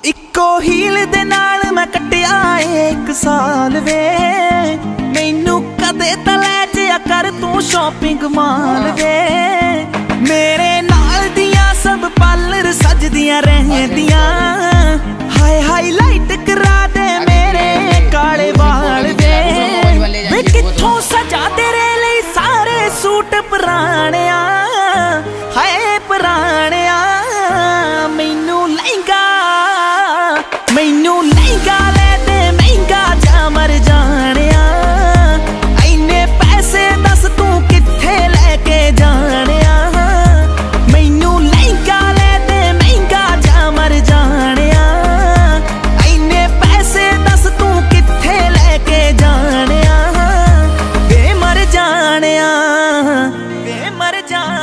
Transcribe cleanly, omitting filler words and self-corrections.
इक्को हील दे नाल मैं कट्टिया 1 साल वे मैनू कदे तां लै जिया कर तू शॉपिंग माल वे मेरे नाल दियां सब पार्लर सजदियां रहदियां हाय हाईलाइट करा दे मेरे काले वाल वे कित्थों सजा तेरे लई सारे सूट पुराणिया हाय पुराणिया मैनू लहंगा ले दे महंगा जा मर जानिया इन्ने पैसे दस तू कित्थे लेके जानिया मैनू लहंगा ले दे महंगा जा मर जानिया इन्ने पैसे दस तू कित्थे लेके जानिया वे मर जानिया वे मर जानिया।